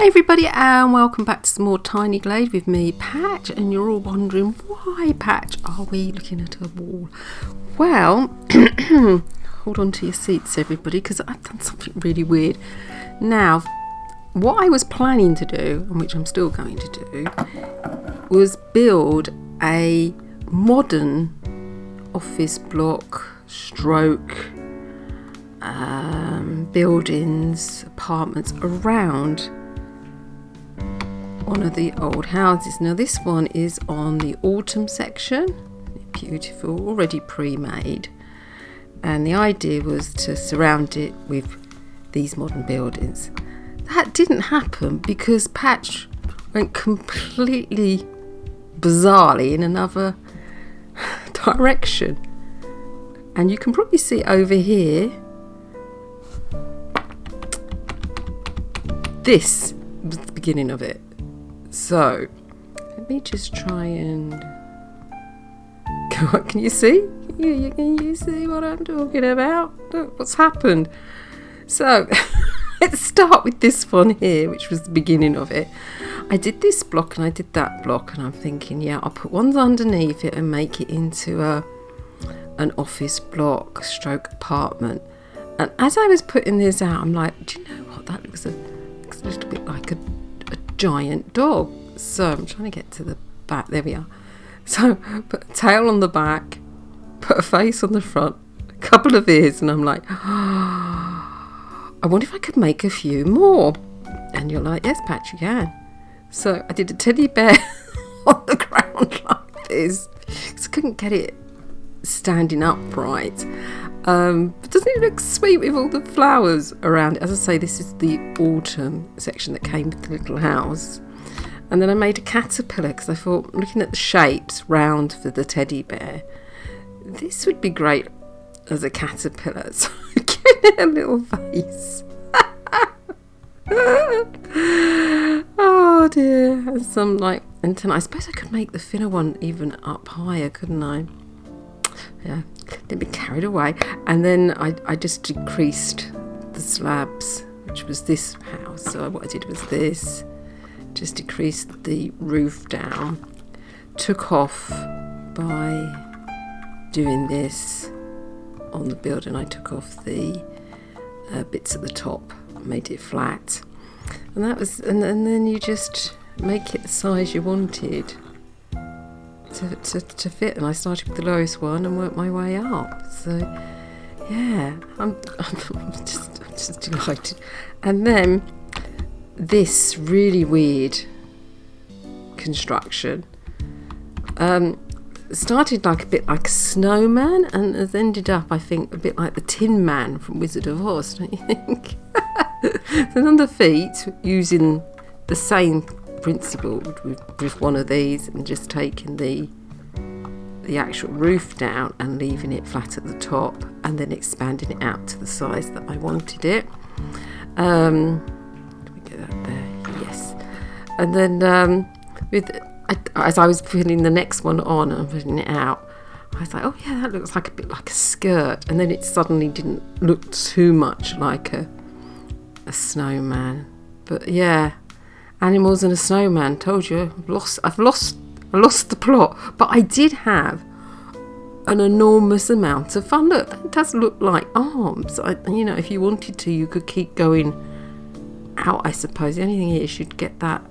Hey everybody, and welcome back to some more Tiny Glade with me, Patch. And you're all wondering, why, Patch, are we looking at a wall? Well, hold on to your seats everybody, because I've done something really weird. Now, what I was planning to do, and which I'm still going to do, was build a modern office block stroke buildings, apartments around one of the old houses. Now this one is on the autumn section, beautiful, already pre-made, and the idea was to surround it with these modern buildings. That didn't happen because Patch went completely bizarrely in another direction, and you can probably see over here. This was the beginning of it. So let me just try and go up. Can you see? Can you see what I'm talking about? Look what's happened. So let's start with this one here, which was the beginning of it. I did this block and I did that block, and I'm thinking, yeah, I'll put ones underneath it and make it into an office block stroke apartment. And as I was putting this out, I'm like, do you know what? That looks a little bit like a giant dog. So I'm trying to get to the back. There we are. So put a tail on the back, put a face on the front, a couple of ears, and I'm like, oh, I wonder if I could make a few more. And you're like, yes, Patch, you can. So I did a teddy bear on the ground like this, because I couldn't get it standing upright. But doesn't it look sweet with all the flowers around it? As I say, this is the autumn section that came with the little house. And then I made a caterpillar because I thought, looking at the shapes round for the teddy bear, this would be great as a caterpillar. So I gave it a little face. Oh dear. And some and I suppose I could make the thinner one even up higher, couldn't I? Yeah, didn't be carried away. And then I just decreased the slabs, which was this house. So what I did was this, just decreased the roof down, took off by doing this on the building. I took off the bits at the top, made it flat, and that was, and then you just make it the size you wanted to fit. And I started with the lowest one and worked my way up. So yeah, I'm just delighted. And then this really weird construction started like a bit like a snowman, and has ended up, I think, a bit like the Tin Man from Wizard of Oz, don't you think? So on the feet, using the same principle with one of these, and just taking the actual roof down and leaving it flat at the top, and then expanding it out to the size that I wanted it. Can we get that there? Yes. And then as I was putting the next one on and putting it out, I was like, oh yeah, that looks like a bit like a skirt. And then it suddenly didn't look too much like a snowman. But yeah, animals and a snowman. Told you, I've lost the plot. But I did have an enormous amount of fun. Look, it does look like arms. If you wanted to, you could keep going out, I suppose. The only thing is you'd get that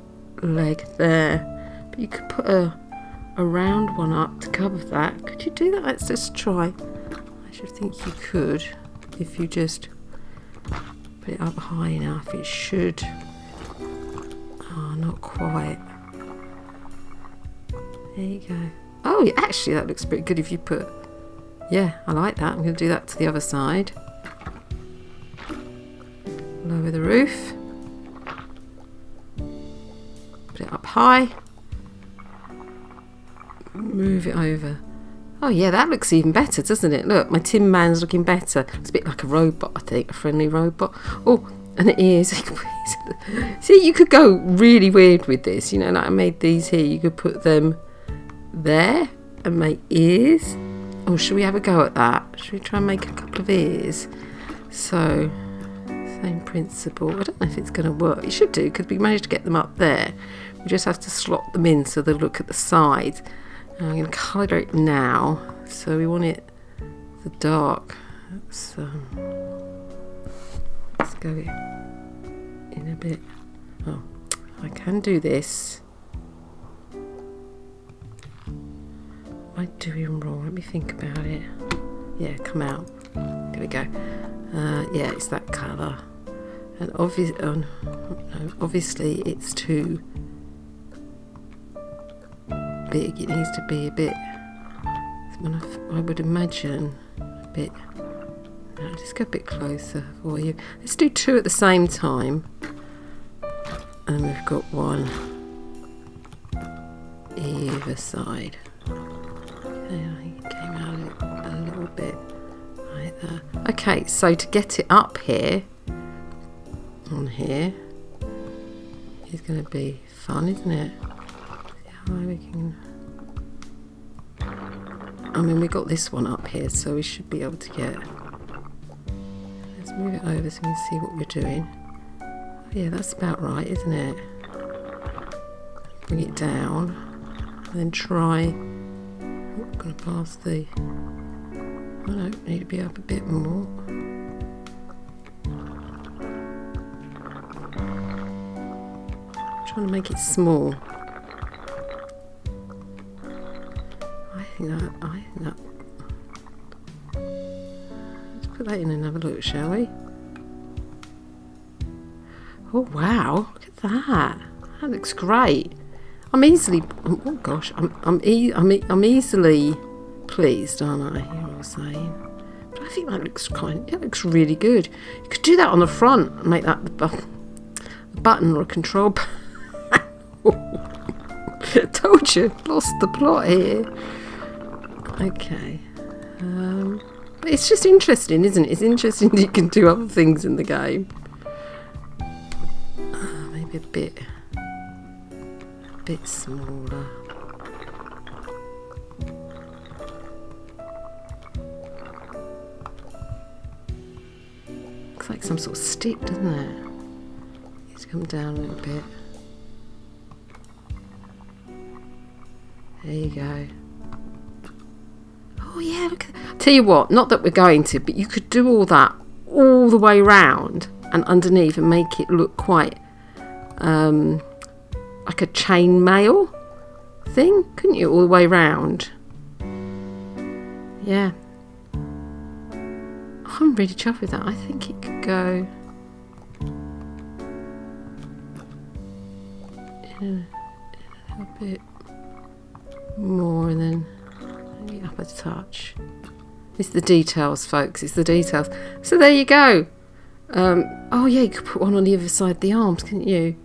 leg there. But you could put a round one up to cover that. Could you do that? Let's just try. I should think you could, if you just put it up high enough. It should. Oh, not quite. There you go. Oh, actually, that looks pretty good if you put... Yeah, I like that. I'm going to do that to the other side. Lower the roof. Put it up high. Move it over. Oh, yeah, that looks even better, doesn't it? Look, my Tin Man's looking better. It's a bit like a robot, I think. A friendly robot. Oh, and the ears. See, you could go really weird with this. Like I made these here. You could put them there and make ears. Or should we have a go at that? Should we try and make a couple of ears? So Same principle. I don't know if it's going to work. It should do, because we managed to get them up there. We just have to slot them in so they look at the sides. And I'm going to colour it now. So we want it the dark. So let's go in a bit. Oh, I can do this. What am I doing wrong? Let me think about it. Yeah, come out. There we go. Yeah, it's that colour. And obviously it's too big. It needs to be a bit, I would imagine, a bit. No, just go a bit closer for you. Let's do two at the same time. And we've got one either side. Okay, it came out a little bit like that. Okay, so to get it up here, on here, is going to be fun, isn't it? See how we can. I mean, we got this one up here, so we should be able to get. Let's move it over so we can see what we're doing. Yeah, that's about right, isn't it? Bring it down, and then try. Oh, I'm going to pass the. Oh no, need to be up a bit more. Trying to make it small. I think that. Let's put that in and have a look, shall we? Oh wow! Look at that. That looks great. I'm easily. Oh gosh, I'm easily pleased, aren't I? You know what I'm saying? But I think that looks it looks really good. You could do that on the front and make that a button or a control panel. Told you, lost the plot here. Okay, but it's just interesting, isn't it? It's interesting that you can do other things in the game. Maybe a bit smaller. Looks like some sort of stick, doesn't it? Needs to come down a little bit. There you go. Oh yeah, look at that. Tell you what, not that we're going to, but you could do all that all the way round and underneath and make it look quite like a chain mail thing, couldn't you, all the way round? Yeah. I'm really chuffed with that. I think it could go in a little bit more and then maybe up a touch. It's the details, folks. It's the details. So there you go. Oh yeah, you could put one on the other side of the arms, couldn't you?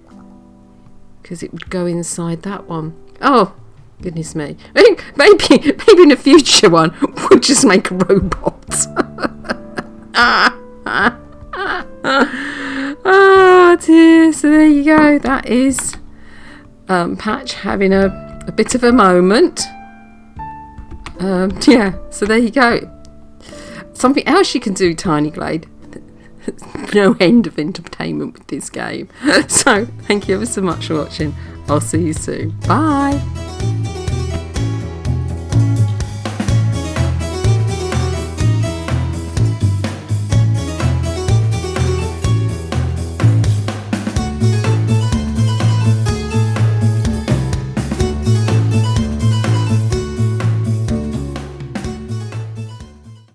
Because it would go inside that one. Oh, goodness me. Maybe in a future one we'll just make a robot. Oh dear. So there you go. That is Patch having a bit of a moment. Yeah, so there you go. Something else you can do, Tiny Glade. No end of entertainment with this game. So thank you ever so much for watching. I'll see you soon. Bye.